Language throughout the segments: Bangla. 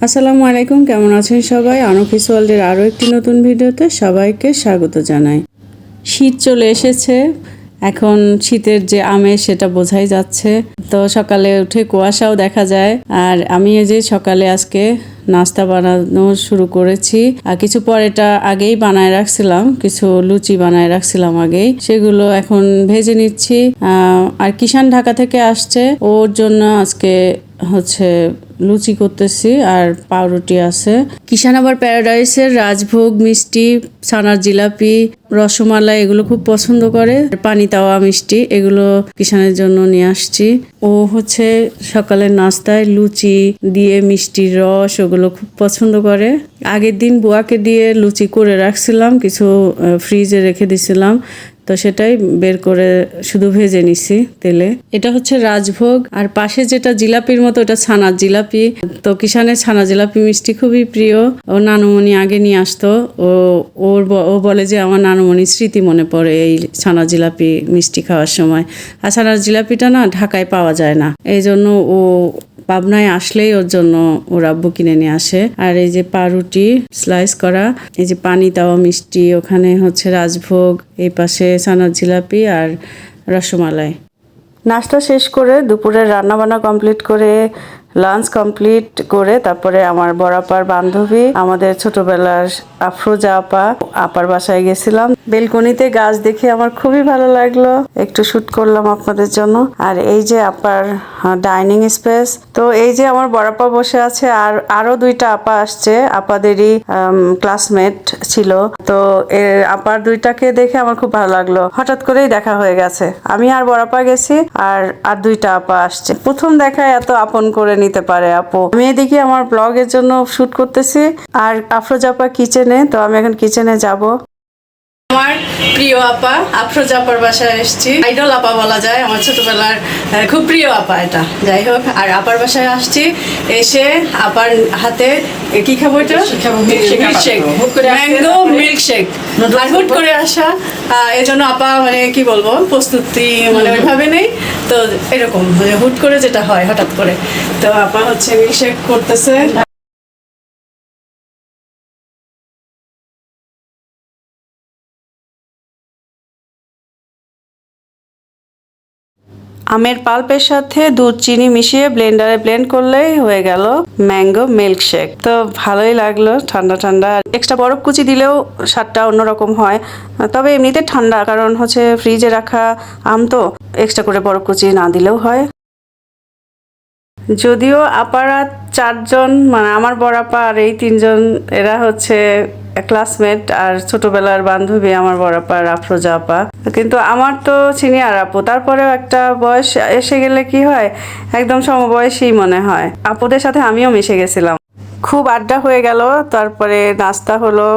আসসালামু আলাইকুম, কেমন আছেন সবাই? আনফিস ওয়ার্ল্ডের আরও একটি নতুন ভিডিওতে সবাইকে স্বাগত জানাই। শীত চলে এসেছে, এখন শীতের যে আমেজ সেটা বোঝাই যাচ্ছে। তো সকালে উঠে কুয়াশাও দেখা যায়। আর আমি এই যে সকালে আজকে নাস্তা বানানো শুরু করেছি। আর কিছু পরেটা আগেই বানায় রাখছিলাম, কিছু লুচি বানায় রাখছিলাম আগেই, সেগুলো এখন ভেজে নিচ্ছি। আর কিষান ঢাকা থেকে আসছে, ওর জন্য আজকে হচ্ছে লুচি করতেছি আর পাউরুটি আছে। কিষান আবার প্যারাডাইসের রাজভোগ মিষ্টি, ছানার জিলাপি, রসমালাই এগুলো খুব পছন্দ করে। পানি তাওয়া মিষ্টি এগুলো কিষানের জন্য নিয়ে আসছি। ও হচ্ছে সকালের নাস্তায় লুচি দিয়ে মিষ্টির রস ওগুলো খুব পছন্দ করে। আগের দিন বুয়াকে দিয়ে লুচি করে রাখছিলাম, কিছু ফ্রিজে রেখে দিছিলাম, তো সেটাই বের করে শুধু ভেজে নিছি তেলে। এটা হচ্ছে রাজভোগ, আর পাশে যেটা জিলাপির মতো এটা ছানার জিলাপি। তো কিষানের ছানা জিলাপি মিষ্টি খুবই প্রিয়। ও নানুমণি আগে নিয়ে আসতো, ও বলে যে আমার নানুমণির স্মৃতি মনে পড়ে এই ছানা জিলাপি মিষ্টি খাওয়ার সময়। আর ছানার জিলাপিটা না ঢাকায় পাওয়া যায় না, এই জন্য ও পাবনায় আসলেই ওর জন্য ওর আব্বু কিনে নিয়ে আসে। আর এই যে পাউরুটি স্লাইস করা, এই যে পানি তাওয়া মিষ্টি, ওখানে হচ্ছে রাজভোগ, এই পাশে ছানার জিলাপি আর রসমালাই। নাস্তা শেষ করে দুপুরের রান্নাবান্না কমপ্লিট করে লাঞ্চ কমপ্লিট করে তারপরে আমার বড়াপার বান্ধবী, আমাদের ছোটবেলার আফরোজা আপার বাসায় গেছিলাম। বেলকনিতে গাছ দেখে আমার খুবই ভালো লাগলো, একটু শুট করলাম আপনাদের জন্য। আর এই যে আপার ডাইনিং স্পেস। তো এই যে আমার বড়াপা বসে আছে, আর আরো দুইটা আপা আসছে, আপাদেরই ক্লাসমেট ছিল। তো আপার দুইটাকে দেখে আমার খুব ভালো লাগলো, হঠাৎ করেই দেখা হয়ে গেছে। আমি আর বড়াপা গেছি, আর দুইটা আপা আসছে। প্রথম দেখায় এত আপন করে নিতে পারে আপু। আমি এদিকে আমার ব্লগের জন্য শুট করতেছি, আর আফরোজা আপা কিচেনে। তো আমি এখন কিচেনে যাব। আমার প্রিয় আপা আফরোজা আপার বাসায় এসেছি। আইডল আপা বলা যায়, আমার ছোটবেলার খুব প্রিয় আপা এটা। যাই হোক, আর আপার বাসায় আসছি, এসে আপার হাতে কি খাবো, এটা ম্যাঙ্গো মিল্কশেক। আর হুট করে আসা, এজন্য আপা মানে কি বলবো, প্রস্তুতি মানে ওইভাবে নেই। তো এরকম মানে হুট করে যেটা হয় হঠাৎ করে, তো আপা হচ্ছে মিল্কশেক করতেছে। আমের পাল্পের সাথে দুধ চিনি মিশিয়ে ব্লেন্ডারে ব্লেন্ড করলেই হয়ে গেল ম্যাঙ্গো মিল্কশেক। তো ভালোই লাগলো, ঠান্ডা ঠান্ডা। এক্সট্রা বরফ কুচি দিলেও স্বাদটা অন্যরকম হয়, তবে এমনিতে ঠান্ডা, কারণ হচ্ছে ফ্রিজে রাখা আম, তো এক্সট্রা করে বরফ কুচি না দিলেও হয়। যদিও আপারা চারজন, মানে আমার বড় আপা আর এই তিনজন, এরা হচ্ছে ক্লাসমেট আর ছোটবেলার বান্ধবী আমার বড় আপা আফরোজা আপা। কিন্তু আমার তো সিনিয়র আপু, তারপরেও একটা বয়স এসে গেলে কি হয়, একদম সমবয়সী মনে হয়। আপুদের সাথে আমিও মিশে গেছিলাম, খুব আড্ডা হয়ে গেল। তারপরে নাস্তা হলো,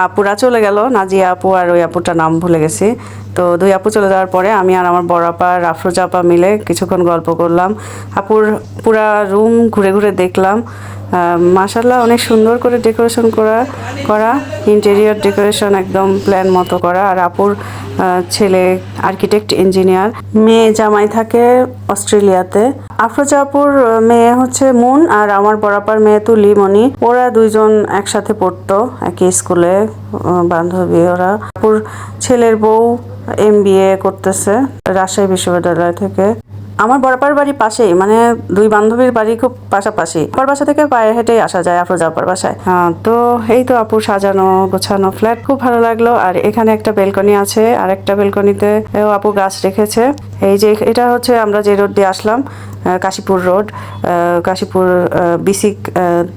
আপুরা চলে গেল, নাজিয়া আপু আর ওই আপুটার নাম ভুলে গেছি। তো দুই আপু চলে যাওয়ার পরে আমি আর আমার বড় আপা আফরোজা আপা মিলে কিছুক্ষণ গল্প করলাম। আপুর পুরা রুম ঘুরে ঘুরে দেখলাম। মাশাআল্লাহ, অনেক সুন্দর করে ডেকোরেশন করা ইন্টেরিয়র ডেকোরেশন একদম প্ল্যান মতো করা। আর আপুর ছেলে আর্কিটেক্ট ইঞ্জিনিয়ার, মেয়ে জামাই থাকে অস্ট্রেলিয়াতে। আফরোজা আপুর মেয়ে হচ্ছে মুন, আর আমার বড়াপার মেয়ে তুলি মনি। ওরা দুইজন একসাথে পড়তো একই স্কুলে, বান্ধবী ওরা। আপুর ছেলের বউ MBA করতেছে রাজশাহী বিশ্ববিদ্যালয় থেকে। আমার বড়াপার বাড়ি পাশেই, মানে দুই বান্ধবীর বাড়ি খুব পাশাপাশি। আপার বাসা থেকে পায়ে হেঁটেই আসা যায় আফরোজা আপার বাসায়। তো এই তো আপুর সাজানো গোছানো ফ্ল্যাট, খুব ভালো লাগলো। আর এখানে একটা বেলকনি আছে, আর একটা বেলকনিতে আপু গাছ রেখেছে। এই যে এটা হচ্ছে আমরা যে রোড দিয়ে আসলাম, Kashipur road, Kashipur BSCIC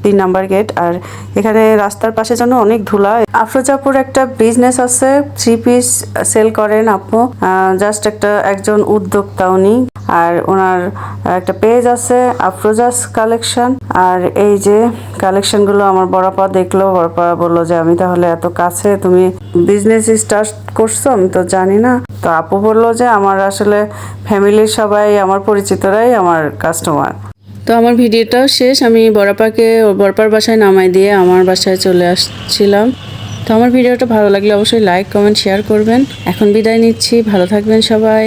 3 number gate. আর এখানে রাস্তার পাশে যেন অনেক ধুলা। আফরোজাপুর একটা বিজনেস আছে, 3 পিস সেল করেন আপু, জাস্ট একজন উদ্যোক্তা উনি। আর ওনার একটা পেজ আছে আফরোজাস কালেকশন। আর এই যে কালেকশনগুলো আমার বড়পা দেখলো, বড়পা বললো যে আমি তাহলে এত কাছে তুমি বিজনেস স্টার্ট করছো, আমি তো জানি না। তো আপু বললো যে আমার আসলে ফ্যামিলির সবাই আমার পরিচিতরাই আমার কাস্টমার। তো আমার ভিডিওটাও শেষ, আমি বড়পাকে বড়পার বাসায় নামাই দিয়ে আমার বাসায় চলে আসছিলাম। তো আমার ভিডিওটা ভালো লাগলে অবশ্যই লাইক কমেন্ট শেয়ার করবেন। এখন বিদায় নিচ্ছি, ভালো থাকবেন সবাই,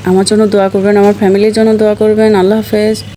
আমার জন্য দোয়া করবেন, আমার ফ্যামিলির জন্য দোয়া করবেন। আল্লাহ হাফেজ।